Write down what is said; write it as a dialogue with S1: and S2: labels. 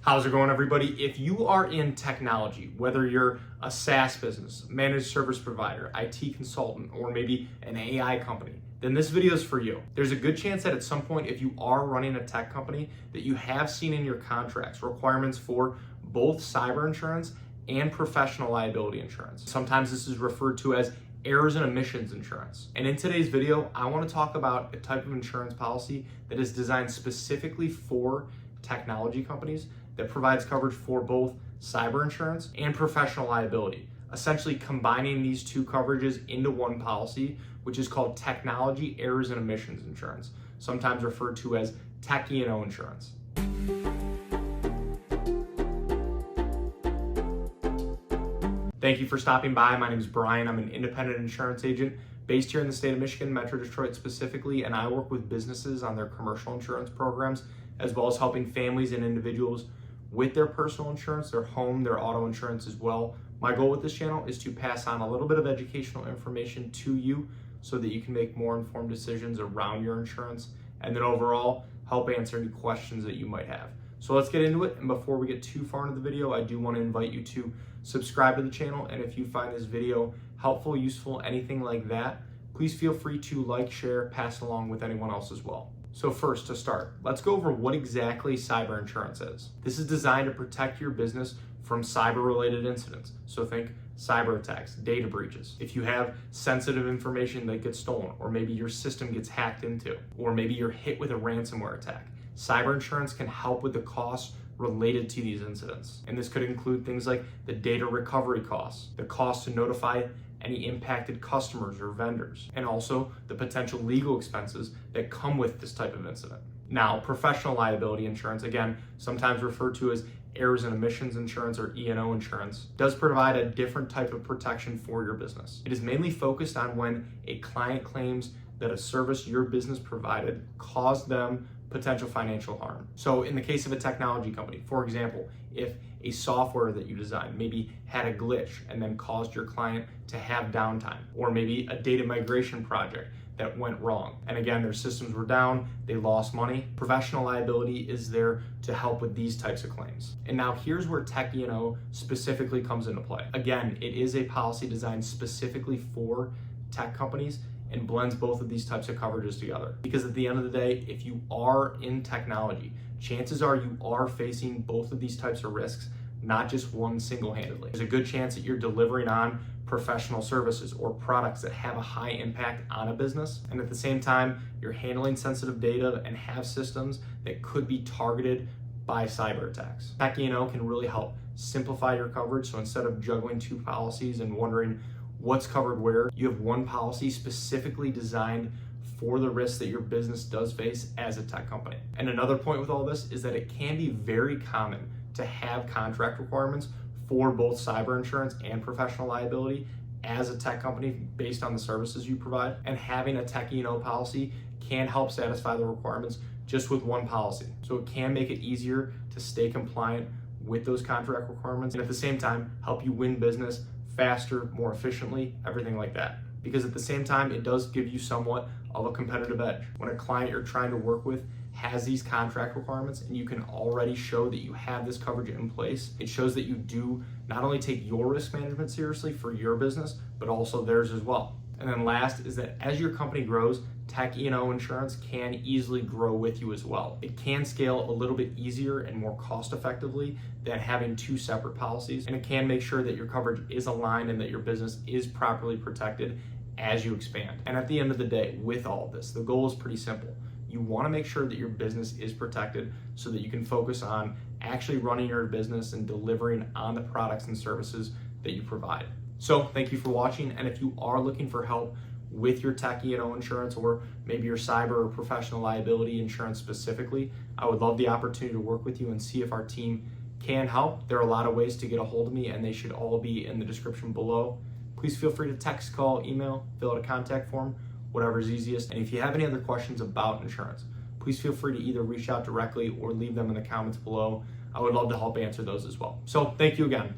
S1: How's it going, everybody? If you are in technology, whether you're a SaaS business, managed service provider, IT consultant, or maybe an AI company, then this video is for you. There's a good chance that at some point, if you are running a tech company, that you have seen in your contracts requirements for both cyber insurance and professional liability insurance. Sometimes this is referred to as errors and omissions insurance. And in today's video, I want to talk about a type of insurance policy that is designed specifically for technology companies that provides coverage for both cyber insurance and professional liability, essentially combining these two coverages into one policy, which is called technology errors and omissions insurance, sometimes referred to as Tech E&O Insurance. Thank you for stopping by. My name is Brian. I'm an independent insurance agent based here in the state of Michigan, Metro Detroit specifically, and I work with businesses on their commercial insurance programs, as well as helping families and individuals with their personal insurance, their home, their auto insurance as well. My goal with this channel is to pass on a little bit of educational information to you so that you can make more informed decisions around your insurance, and then overall help answer any questions that you might have. So let's get into it. And before we get too far into the video, I do want to invite you to subscribe to the channel. And if you find this video helpful, useful, anything like that, please feel free to like, share, pass along with anyone else as well. So first, to start, let's go over what exactly cyber insurance is. This is designed to protect your business from cyber-related incidents. So think cyber attacks, data breaches. If you have sensitive information that gets stolen, or maybe your system gets hacked into, or maybe you're hit with a ransomware attack, cyber insurance can help with the costs related to these incidents. And this could include things like the data recovery costs, the cost to notify any impacted customers or vendors, and also the potential legal expenses that come with this type of incident. Now, professional liability insurance, again, sometimes referred to as errors and omissions insurance or E&O insurance, does provide a different type of protection for your business. It is mainly focused on when a client claims that a service your business provided caused them potential financial harm. So in the case of a technology company, for example, if a software that you designed maybe had a glitch and then caused your client to have downtime, or maybe a data migration project that went wrong, and again, their systems were down, they lost money, professional liability is there to help with these types of claims. And now here's where Tech E&O specifically comes into play. Again, it is a policy designed specifically for tech companies and blends both of these types of coverages together. Because at the end of the day, if you are in technology, chances are you are facing both of these types of risks, not just one single-handedly. There's a good chance that you're delivering on professional services or products that have a high impact on a business. And at the same time, you're handling sensitive data and have systems that could be targeted by cyber attacks. Tech E&O can really help simplify your coverage. So instead of juggling two policies and wondering what's covered where, you have one policy specifically designed for the risks that your business does face as a tech company. And another point with all this is that it can be very common to have contract requirements for both cyber insurance and professional liability as a tech company based on the services you provide. And having a Tech E&O policy can help satisfy the requirements just with one policy. So it can make it easier to stay compliant with those contract requirements, and at the same time, help you win business faster, more efficiently, everything like that. Because at the same time, it does give you somewhat of a competitive edge. When a client you're trying to work with has these contract requirements and you can already show that you have this coverage in place, it shows that you do not only take your risk management seriously for your business, but also theirs as well. And then last is that as your company grows, Tech E&O Insurance can easily grow with you as well. It can scale a little bit easier and more cost effectively than having two separate policies, and it can make sure that your coverage is aligned and that your business is properly protected as you expand. And at the end of the day, with all of this, the goal is pretty simple. You want to make sure that your business is protected so that you can focus on actually running your business and delivering on the products and services that you provide. So thank you for watching, and if you are looking for help with your Tech E&O insurance, or maybe your cyber or professional liability insurance specifically, I would love the opportunity to work with you and see if our team can help. There are a lot of ways to get a hold of me, and they should all be in the description below. Please feel free to text, call, email, fill out a contact form, whatever is easiest. And if you have any other questions about insurance, please feel free to either reach out directly or leave them in the comments below. I would love to help answer those as well. So thank you again.